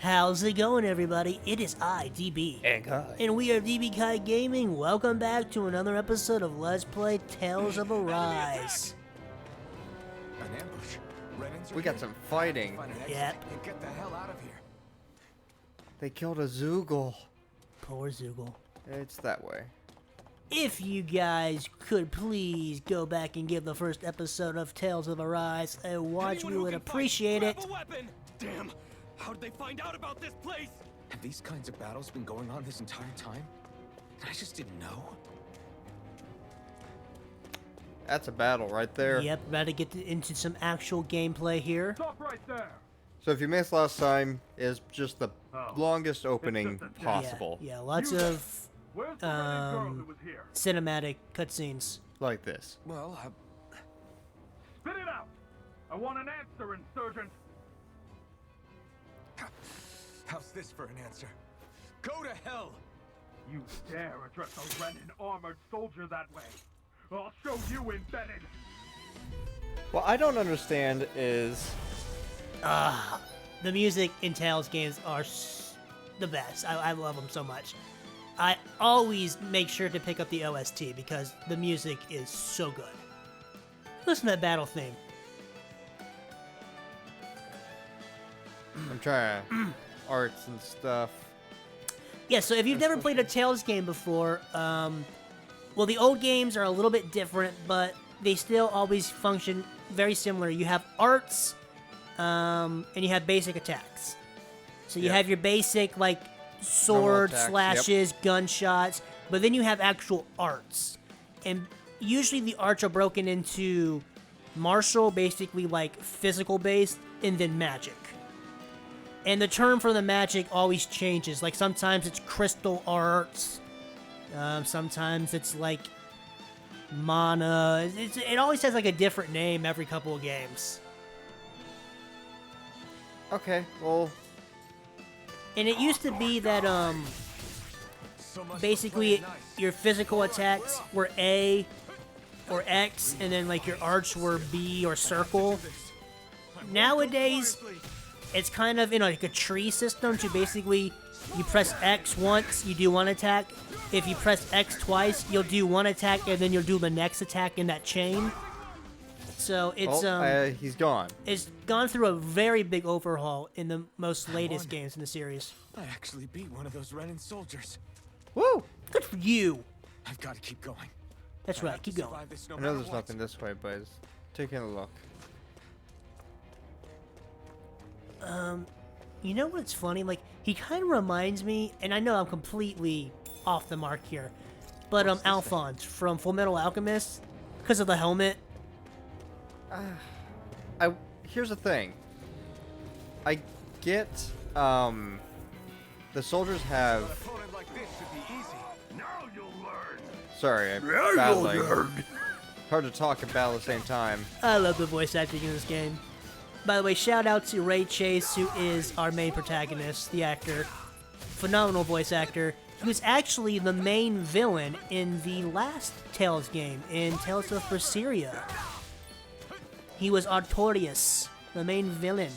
How's it going, everybody? It is I, DB. And Kai. And we are DB Kai Gaming. Welcome back to another episode of Let's Play Tales of Arise. An ambush. Renans are We got here. some fighting. Find an exit Yep. and get the hell out of here. They killed a Zoogle. Poor Zoogle. It's that way. If you guys could please go back and give the first episode of Tales of Arise a watch, we would appreciate it. Damn! How'd they find out about this place? Have these kinds of battles been going on this entire time? I just didn't know. That's a battle right there. Yep, about to get into some actual gameplay here. Stop right there. So if you missed last time, is just the longest opening just a test. possible. Yeah, lots You of Where's the running girl who was here? cinematic cutscenes. Like this. Well, Spit it out. I want an answer, insurgent. how's this for an answer? Go to hell! You dare address a Renin armored soldier that way? I'll show you embedded. What I don't understand is The music in Tales games are the best. I love them so much. I always make sure to pick up the OST because the music is so good. Listen to that battle theme. I'm trying arts and stuff. Yeah, so if you've never played a Tales game before, well, the old games are a little bit different, but they still always function very similar. You have arts, and you have basic attacks. So you Yeah. have your basic, like, sword attacks, slashes, gunshots, but then you have actual arts. And usually the arts are broken into martial, basically like physical based, and then magic. And the term for the magic always changes. Like sometimes it's crystal arts, sometimes it's like mana. It always has like a different name every couple of games. Okay, well, And it used to be that So much for basically playing nice. your physical attacks were A or X, and then like your arts were B or circle. Nowadays, it's kind of in like a tree system to basically you press X once, you do one attack. If you press X twice, you'll do one attack, and then you'll do the next attack in that chain. So he's gone. it's gone through a very big overhaul in the most latest won. games in the series. I actually beat one of those Renin soldiers. Woo! Good for you. I've got to keep going. That's I right. have Keep to going. survive this no I know matter there's what. nothing this way, but it's taking a look. You know what's funny? Like, he kind of reminds me, and I know I'm completely off the mark here, but Alphonse from Full Metal Alchemist, because of the helmet. Here's the thing. I get the soldiers have. An opponent like this should be easy. Now you'll learn. Sorry, I'm battling. Hard to talk and battle at the same time. I love the voice acting in this game. By the way, shout out to Ray Chase, who is our main protagonist, the actor. Phenomenal voice actor. He was actually the main villain in the last Tales game, in Tales of Berseria. He was Artorias, the main villain.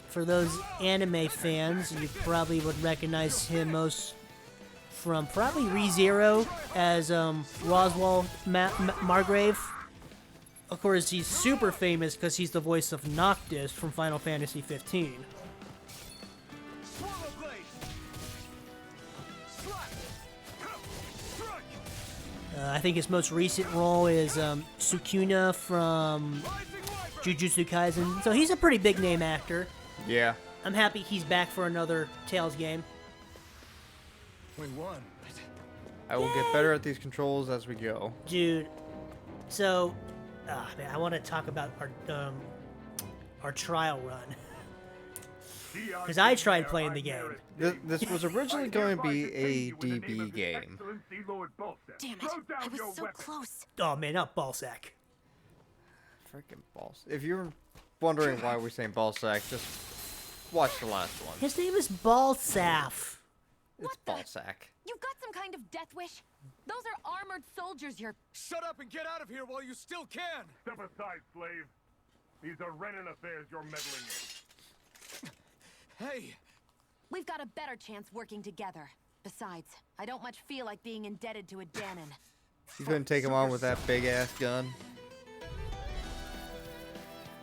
For those anime fans, you probably would recognize him most from probably ReZero as Roswell Margrave. Of course, he's super famous because he's the voice of Noctis from Final Fantasy 15. I think his most recent role is Sukuna from Jujutsu Kaisen. So he's a pretty big name actor. Yeah. I'm happy he's back for another Tales game. We won. I will get better at these controls as we go. Dude, so, man, I want to talk about our trial run. Because I tried playing the game. This was originally going to be a DB game. Damn it, I was so close. Oh man, not ballsack. Freaking balls. If you're wondering why we're saying ballsack, just watch the last one. His name is Balsaf. It's ballsack. You've got some kind of death wish? Those are armored soldiers you're... Shut up and get out of here while you still can! Step aside, slave. These are Renan affairs you're meddling in. Hey! We've got a better chance working together. Besides, I don't much feel like being indebted to a Danon. You couldn't take him on with that big ass gun.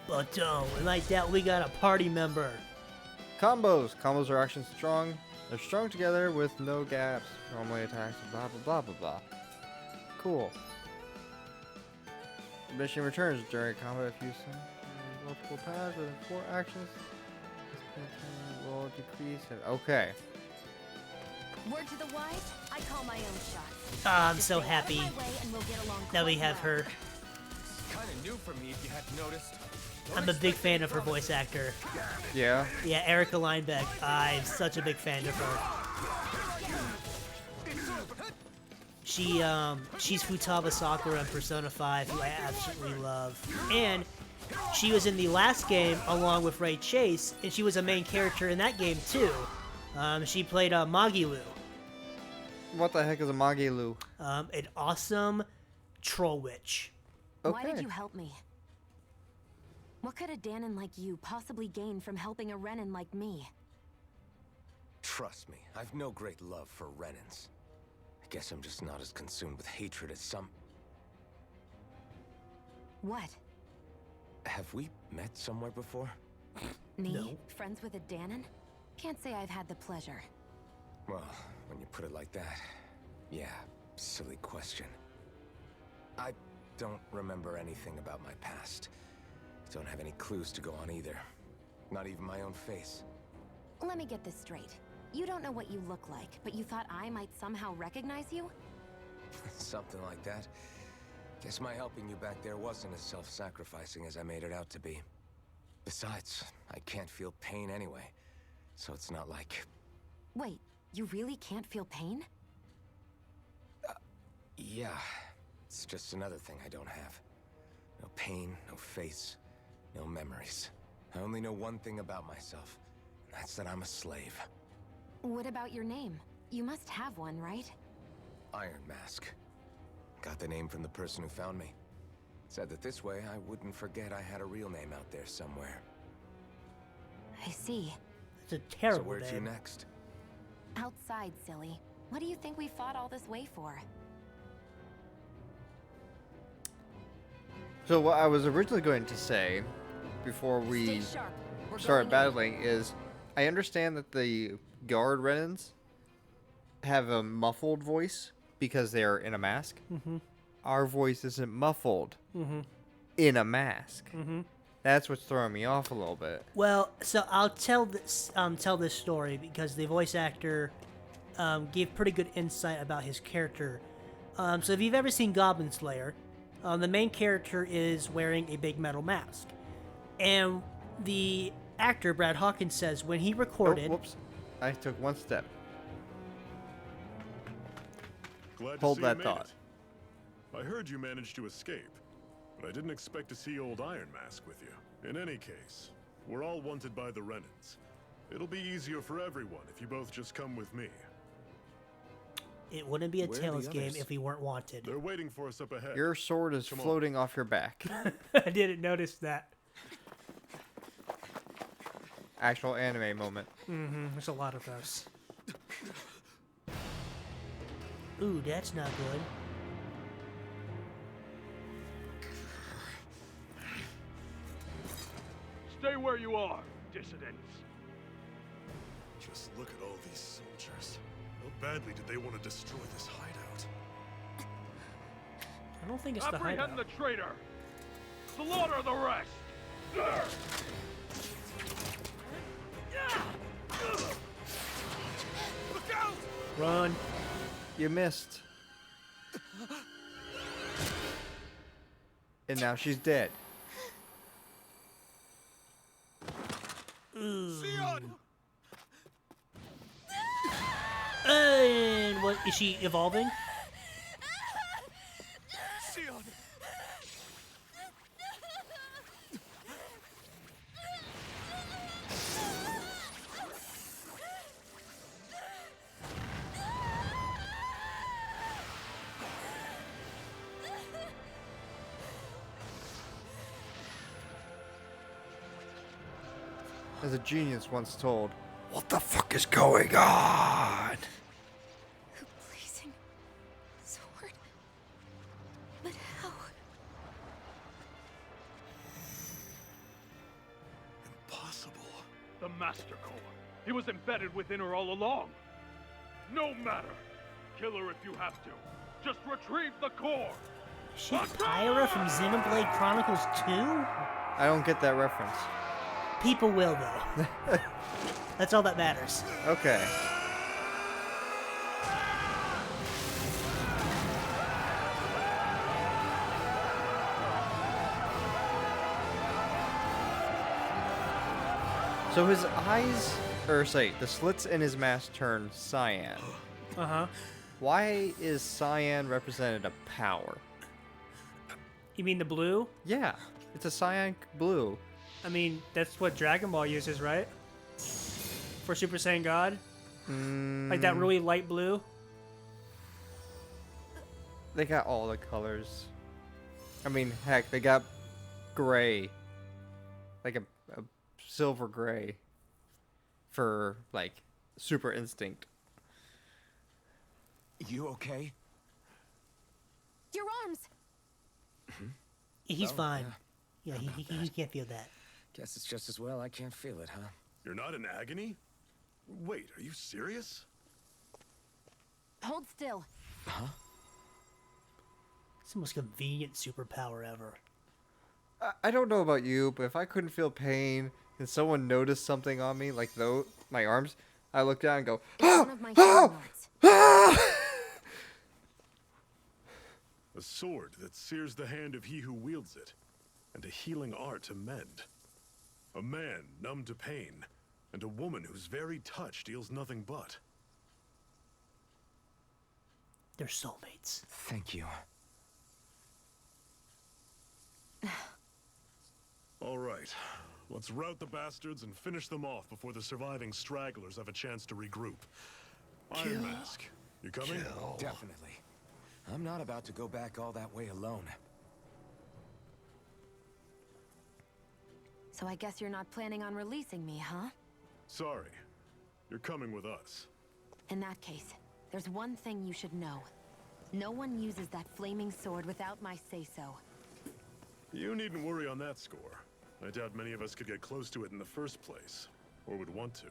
But like that, we got a party member. Combos. Combos are action strong. They're strung together with no gaps. Normally attacks, blah blah blah blah blah. Cool. Mission returns during combat if you send multiple paths with 4 actions. This mission will decrease and okay. Word to the wise, I call my own shots. Ah, I'm Just so stay out of happy my way and we'll get along that we quite have well. her. Kinda new for me if you hadn't noticed. I'm a big fan of her voice actor. Yeah. Yeah, Erica Linebeck. I'm such a big fan of her. She's Futaba Sakura in Persona 5, who I absolutely love. And she was in the last game along with Ray Chase, and she was a main character in that game too. She played Magilu, What the heck is a Magilu? an awesome troll witch. Why did Okay. you help me? What could a Danon like you possibly gain from helping a Renan like me? Trust me, I've no great love for Renans. I guess I'm just not as consumed with hatred as some... What? Have we met somewhere before? Me? No. Friends with a Danon? Can't say I've had the pleasure. Well, when you put it like that, yeah, silly question. I don't remember anything about my past. Don't have any clues to go on either. Not even my own face. Let me get this straight. You don't know what you look like, but you thought I might somehow recognize you? Something like that. Guess my helping you back there wasn't as self-sacrificing as I made it out to be. Besides, I can't feel pain anyway. So it's not like... Wait, you really can't feel pain? Yeah, it's just another thing I don't have. No pain, no face, no memories. I only know one thing about myself, and that's that I'm a slave. What about your name? You must have one, right? Iron Mask. Got the name from the person who found me. Said that this way I wouldn't forget I had a real name out there somewhere. I see. It's a So terrible where to name. next? Outside, silly. What do you think we fought all this way for? So what I was originally going to say before we Stay sharp. We're start going in. battling is I understand that the guard Renans have a muffled voice because they're in a mask. Mm-hmm. Our voice isn't muffled Mm-hmm. in a mask. Mm-hmm. That's what's throwing me off a little bit. Well, so I'll tell this story because the voice actor gave pretty good insight about his character. So if you've ever seen Goblin Slayer, the main character is wearing a big metal mask, and the actor Brad Hawkins says when he Oh, recorded, whoops. I took one step. Glad Hold to see that you thought. made it. I heard you managed to escape, but I didn't expect to see old Iron Mask with you. In any case, we're all wanted by the Renans. It'll be easier for everyone if you both just come with me. it wouldn't be a Where are Tales the game others? if we weren't wanted. They're waiting for us up ahead. Your sword is Come on. floating off your back. I didn't notice that. Actual anime moment. Mm-hmm. There's a lot of those. Ooh, that's not good. Stay where you are, dissidents. Just look at all these soldiers. How badly did they want to destroy this hideout? I don't think it's the Apprehend hideout. the traitor. Slaughter the rest. Look out! Run. You missed. And now she's dead. Sion! And what is she evolving? Sion! As a genius once told, "What the fuck is going on?" The blazing sword. But how? Impossible. The Master Core. He was embedded within her all along. No matter. Kill her if you have to. Just retrieve the core. She's Pyra from Xenoblade Chronicles 2? I don't get that reference. People will, though. That's all that matters. Okay. So his eyes, or say, the slits in his mask turn cyan. Uh-huh. Why is cyan represented a power? You mean the blue? Yeah, it's a cyan blue. I mean, that's what Dragon Ball uses, right? For Super Saiyan God? Like that really light blue? They got all the colors. I mean, heck, they got gray. Like a silver gray. For, like, Super Instinct. You okay? Your arms! He's Oh, fine. Yeah, he can't feel that. Guess it's just as well I can't feel it, huh? You're not in agony? Wait, are you serious? Hold still. It's the most convenient superpower ever. I don't know about you, but if I couldn't feel pain and someone noticed something on me, like my arms, I look down and go, It's one of my healing arts. A sword that sears the hand of he who wields it, and a healing art to mend. A man numb to pain, and a woman whose very touch deals nothing but. They're soulmates. Thank you. All right, let's rout the bastards and finish them off before the surviving stragglers have a chance to regroup. Iron Mask, you coming? Definitely. I'm not about to go back all that way alone. So I guess you're not planning on releasing me, huh? Sorry, you're coming with us. In that case, there's one thing you should know. No one uses that flaming sword without my say-so. You needn't worry on that score. I doubt many of us could get close to it in the first place, or would want to.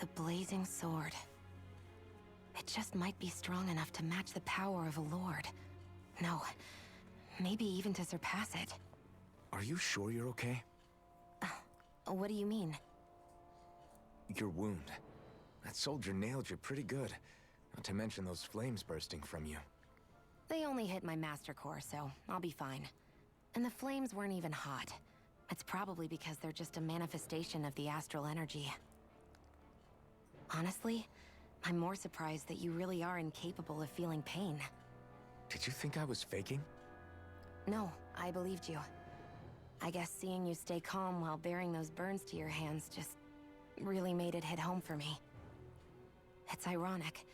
The blazing sword. It just might be strong enough to match the power of a lord. No, maybe even to surpass it. Are you sure you're okay? What do you mean? Your wound. That soldier nailed you pretty good. Not to mention those flames bursting from you. They only hit my master core, so I'll be fine. And the flames weren't even hot. It's probably because they're just a manifestation of the astral energy. Honestly, I'm more surprised that you really are incapable of feeling pain. Did you think I was faking? No, I believed you. I guess seeing you stay calm while bearing those burns to your hands just really made it hit home for me. It's ironic.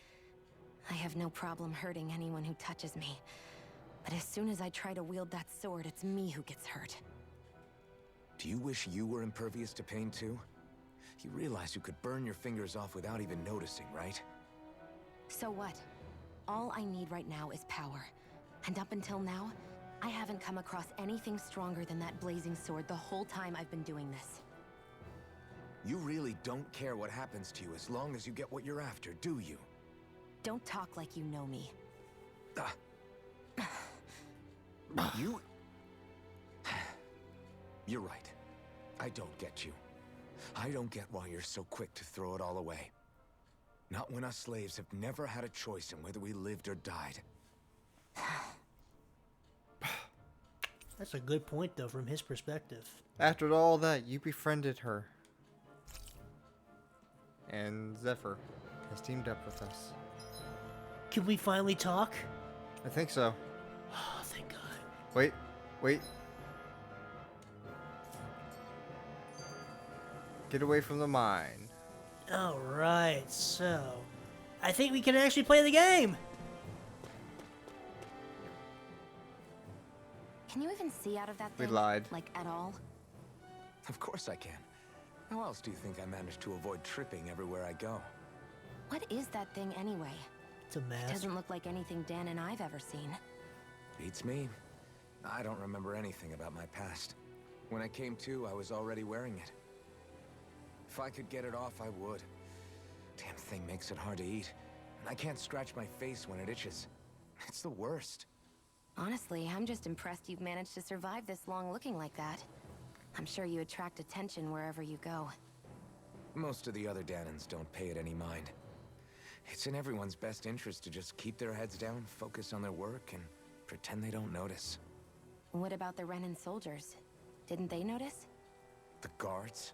I have no problem hurting anyone who touches me. But as soon as I try to wield that sword, it's me who gets hurt. Do you wish you were impervious to pain too? You realize you could burn your fingers off without even noticing, right? So what? All I need right now is power. And up until now, I haven't come across anything stronger than that blazing sword the whole time I've been doing this. You really don't care what happens to you as long as you get what you're after, do you? Don't talk like you know me. You... You're right. I don't get you. I don't get why you're so quick to throw it all away. Not when us slaves have never had a choice in whether we lived or died. That's a good point, though, from his perspective. After all that, you befriended her. And Zephyr has teamed up with us. Can we finally talk? I think so. Oh, thank God. Wait, wait. Get away from the mine. Alright, so... I think we can actually play the game! Can you even see out of that We thing? lied. Like, at all? Of course I can. How else do you think I managed to avoid tripping everywhere I go? What is that thing anyway? It's a It mask. doesn't look like anything Dan and I've ever seen. Beats me. I don't remember anything about my past. When I came to, I was already wearing it. If I could get it off, I would. Damn thing makes it hard to eat. And I can't scratch my face when it itches. It's the worst. Honestly, I'm just impressed you've managed to survive this long looking like that. I'm sure you attract attention wherever you go. Most of the other Danans don't pay it any mind. It's in everyone's best interest to just keep their heads down, focus on their work, and pretend they don't notice. What about the Renan soldiers? Didn't they notice? The guards?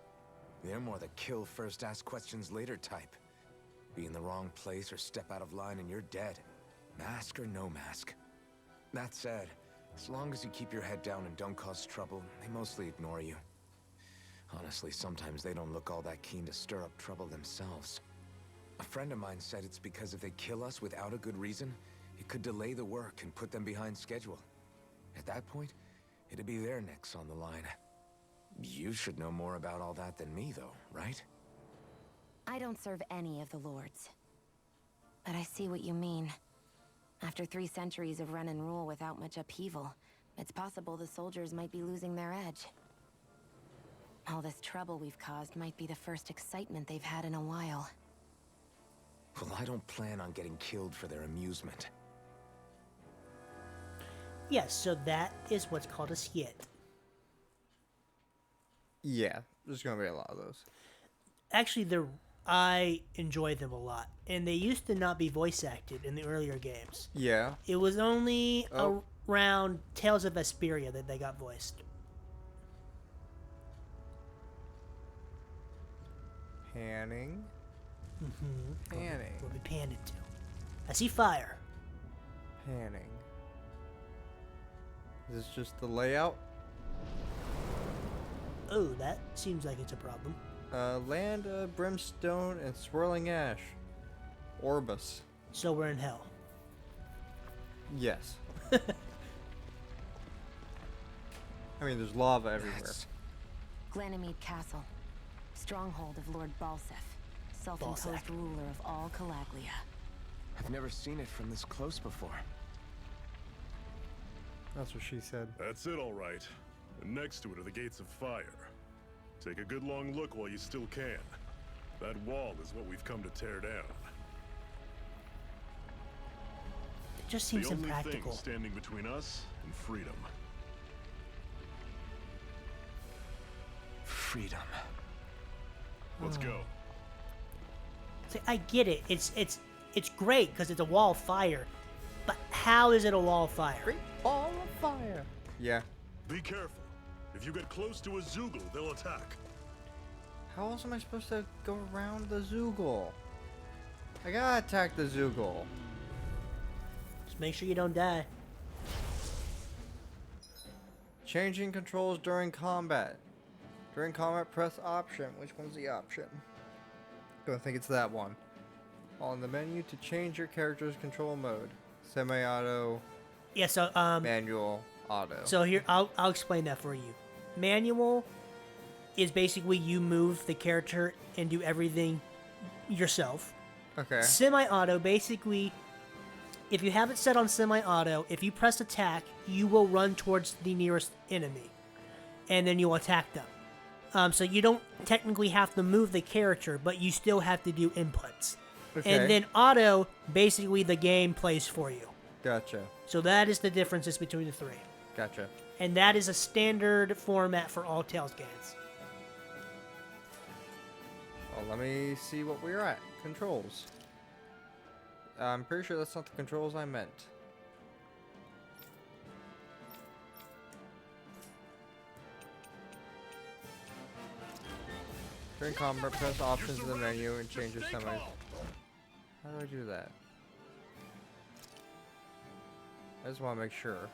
They're more the kill first, ask questions later type. Be in the wrong place or step out of line and you're dead. Mask or no mask. That said, as long as you keep your head down and don't cause trouble, they mostly ignore you. Honestly, sometimes they don't look all that keen to stir up trouble themselves. A friend of mine said it's because if they kill us without a good reason, it could delay the work and put them behind schedule. At that point, it'd be their necks on the line. You should know more about all that than me, though, right? I don't serve any of the lords. But I see what you mean. After 3 centuries of Renan rule without much upheaval, it's possible the soldiers might be losing their edge. All this trouble we've caused might be the first excitement they've had in a while. Well, I don't plan on getting killed for their amusement. Yes, so that is what's called a skit. Yeah, there's gonna be a lot of those. Actually, I enjoy them a lot, and they used to not be voice acted in the earlier games. Yeah. It was only Oh. around Tales of Vesperia that they got voiced. Panning. Panning. We'll be panned into. I see fire. Panning. Is this just the layout? Oh, that seems like it's a problem. Land of brimstone and swirling ash. Orbis. So we're in hell. Yes. I mean, there's lava everywhere. That's- Glanimede Castle. Stronghold of Lord Balsef. Self-imposed Balsef. ruler of all Calaglia. I've never seen it from this close before. That's what she said. That's it, all right. And next to it are the Gates of Fire. Take a good long look while you still can. That wall is what we've come to tear down. It just The seems only impractical. thing standing between us and freedom. Freedom. Let's go. See, I get it. It's great because it's a wall of fire, but how is it a wall of fire? Great ball of fire. Yeah. Be careful. If you get close to a Zoogle, they'll attack. How else am I supposed to go around the Zoogle? I gotta attack the Zoogle. Just make sure you don't die. Changing controls during combat. During combat, press option. Which one's the option? I think it's that one. On the menu to change your character's control mode. Semi-auto, Yeah. So manual, auto. So here, I'll explain that for you. Manual is basically you move the character and do everything yourself. Okay. Semi-auto, basically, if you have it set on semi-auto, if you press attack, you will run towards the nearest enemy, and then you'll attack them. So you don't technically have to move the character, but you still have to do inputs. Okay. And then auto, basically the game plays for you. Gotcha. So that is the differences between the three. Gotcha. And that is a standard format for all Tales games. Well, let me see what we're at. Controls. I'm pretty sure that's not the controls I meant. During combat, press options in the menu and change your semi. How do I do that? I just want to make sure.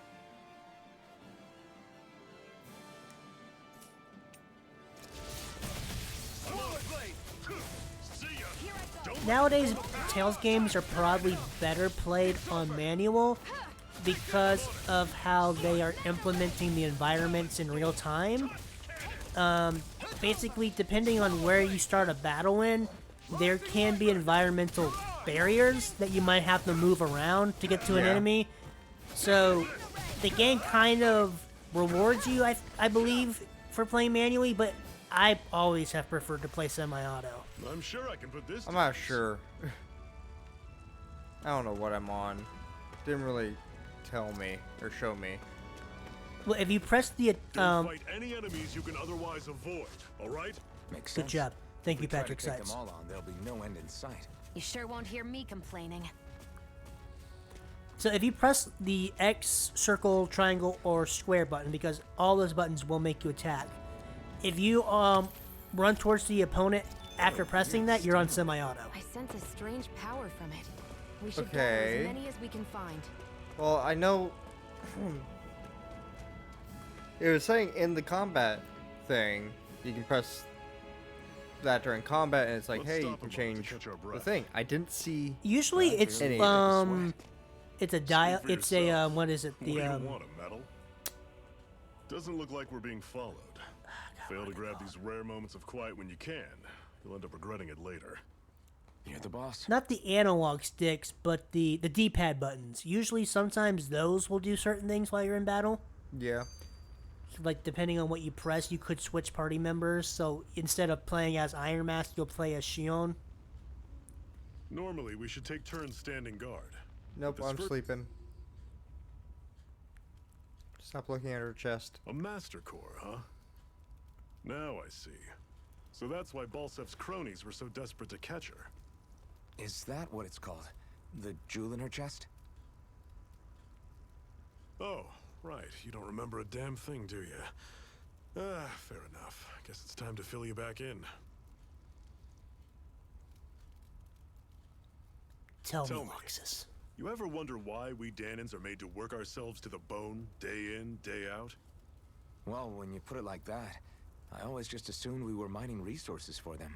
Nowadays, Tales games are probably better played on manual, because of how they are implementing the environments in real time. Basically, depending on where you start a battle in, there can be environmental barriers that you might have to move around to get to an Yeah. enemy. So the game kind of rewards you, I believe, for playing manually, but I always have preferred to play semi-auto. I'm sure I can put this. I'm to not use. sure. I don't know what I'm on. Didn't really tell me or show me. Well, if you press the Don't fight any enemies you can otherwise avoid. All right? Makes good sense. job. Thank If you, we try to Patrick take Sides. them all on, there'll be no end in sight. You sure won't hear me complaining. So if you press the X, circle, triangle, or square button, because all those buttons will make you attack. If you run towards the opponent after pressing that, you're on semi-auto. I sense a strange power from it. We should gather Okay. as many as we can find. Well, I know. It was saying in the combat thing, you can press that during combat, and it's like, Let's hey, stop you a can moment to change catch our the breath. thing. I didn't see. Usually it's Any- it's a dial. for It's a yourself. what is it? What do The you want, a medal? Doesn't look like we're being followed. Fail to grab these rare moments of quiet when you can. You'll end up regretting it later. You're the boss. not the analog sticks, but the D-pad buttons. Usually, sometimes those will do certain things while you're in battle. Yeah. So, like depending on what you press, you could switch party members. So instead of playing as Iron Mask, you'll play as Shion. Normally, we should take turns standing guard. Nope, This I'm fir- sleeping. Stop looking at her chest. A Master Core, huh? Now I see. So that's why Balsef's cronies were so desperate to catch her. Is that what it's called? The jewel in her chest? Oh, right. You don't remember a damn thing, do you? Fair enough. Guess it's time to fill you back in. Tell Tell me, me. Luxus. You ever wonder why we Danans are made to work ourselves to the bone, day in, day out? Well, when you put it like that, I always just assumed we were mining resources for them.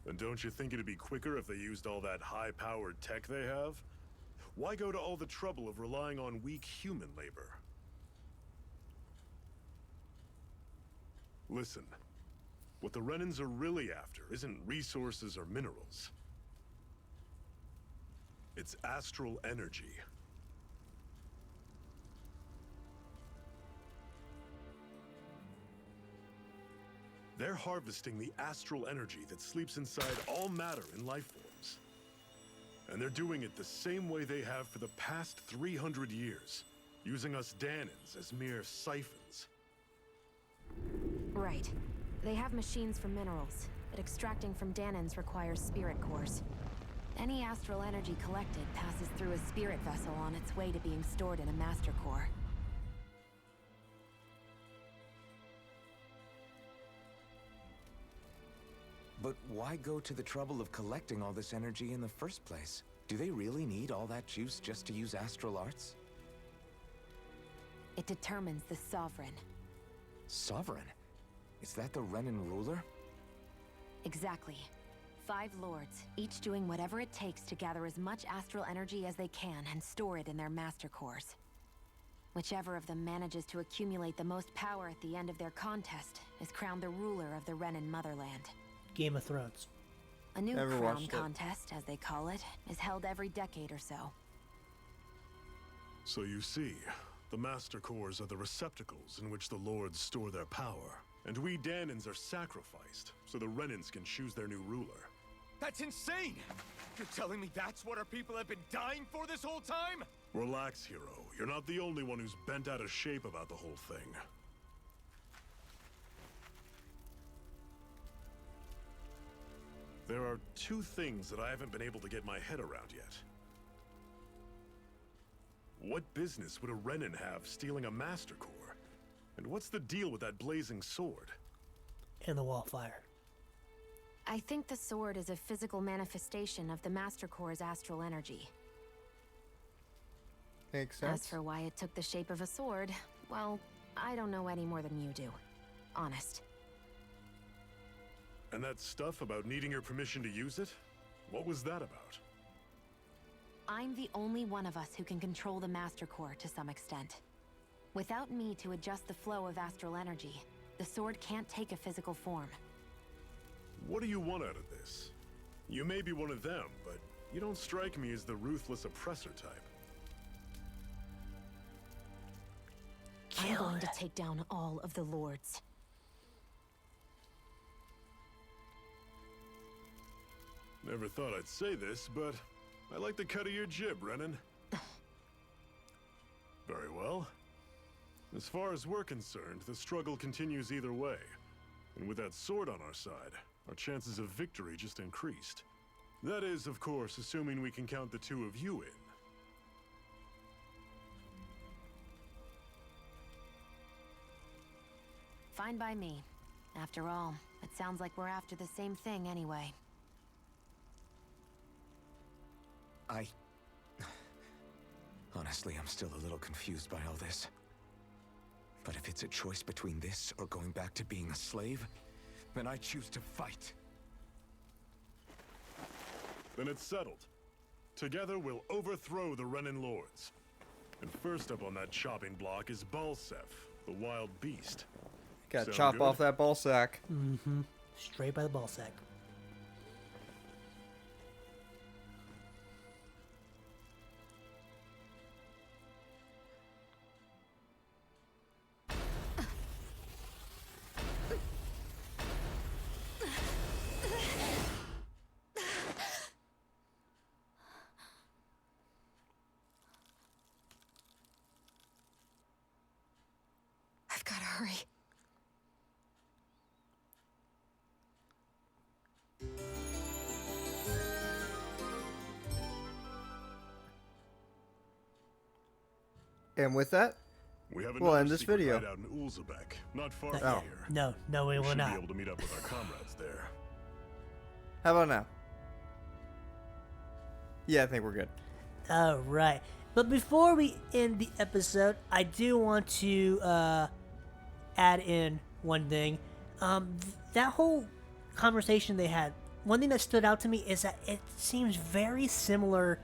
And don't you think it'd be quicker if they used all that high-powered tech they have? Why go to all the trouble of relying on weak human labor? Listen, what the Renans are really after isn't resources or minerals. It's astral energy. They're harvesting the astral energy that sleeps inside all matter in life forms. And they're doing it the same way they have for the past 300 years, using us Danans as mere siphons. Right. They have machines for minerals, but extracting from Danans requires spirit cores. Any astral energy collected passes through a spirit vessel on its way to being stored in a master core. But why go to the trouble of collecting all this energy in the first place? Do they really need all that juice just to use astral arts? It determines the Sovereign. Sovereign? Is that the Renan ruler? Exactly. 5 lords, each doing whatever it takes to gather as much astral energy as they can and store it in their master cores. Whichever of them manages to accumulate the most power at the end of their contest is crowned the ruler of the Renan motherland. Game of Thrones. A new Never crown watched it. contest, as they call it, is held every decade or so. So you see, the Master Cores are the receptacles in which the Lords store their power. And we Danans are sacrificed, so the Renans can choose their new ruler. That's insane! You're telling me that's what our people have been dying for this whole time? Relax, hero. You're not the only one who's bent out of shape about the whole thing. There are 2 things that I haven't been able to get my head around yet. What business would a Renan have stealing a Master Core? And what's the deal with that blazing sword? And the Wallfire. I think the sword is a physical manifestation of the Master Core's astral energy. Makes As sense. for why it took the shape of a sword, well, I don't know any more than you do. Honest. And that stuff about needing your permission to use it? What was that about? I'm the only one of us who can control the Master Core to some extent. Without me to adjust the flow of astral energy, the sword can't take a physical form. What do you want out of this? You may be one of them, but you don't strike me as the ruthless oppressor type. I'm going to take down all of the lords. Never thought I'd say this, but I like the cut of your jib, Renan. Very well. As far as we're concerned, the struggle continues either way. And with that sword on our side, our chances of victory just increased. That is, of course, assuming we can count the two of you in. Fine by me. After all, it sounds like we're after the same thing anyway. Honestly, I'm still a little confused by all this. But if it's a choice between this or going back to being a slave, then I choose to fight. Then it's settled. Together we'll overthrow the Renan Lords. And first up on that chopping block is Balseph, the wild beast. Gotta Sound chop good? off that ball sack. Mm-hmm. Straight by the ball sack. I've got to hurry. And with that, We have We'll another end this secret video. hideout in Ulzebek, not far Oh. from here. No, we will Should not. be able to meet up with our comrades there. how about now? Yeah, I think we're good. All right. But before we end the episode, I do want to add in one thing. That whole conversation they had, one thing that stood out to me is that it seems very similar,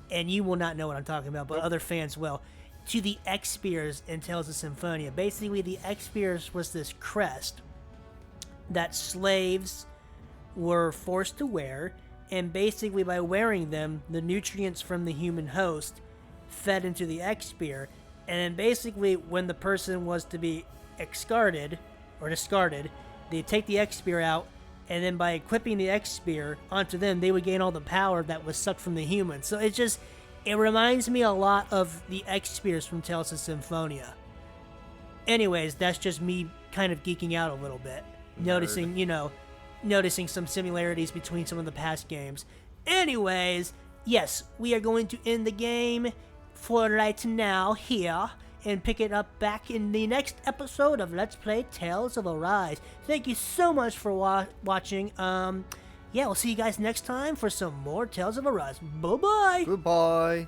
and you will not know what I'm talking about, but other fans will, to the X-Spears in Tales of Symphonia. Basically, the X-Spears was this crest that slaves were forced to wear, and basically by wearing them, the nutrients from the human host fed into the X-Spear, and then basically when the person was to be discarded, they'd take the X-Spear out, and then by equipping the X-Spear onto them, they would gain all the power that was sucked from the humans. So it reminds me a lot of the X-Spears from Tales of Symphonia. Anyways, that's just me kind of geeking out a little bit. Noticing some similarities between some of the past games. Anyways, yes, we are going to end the game for right now here and pick it up back in the next episode of Let's Play Tales of Arise. Thank you so much for watching. Yeah, we'll see you guys next time for some more Tales of Arise. Bye-bye! Goodbye.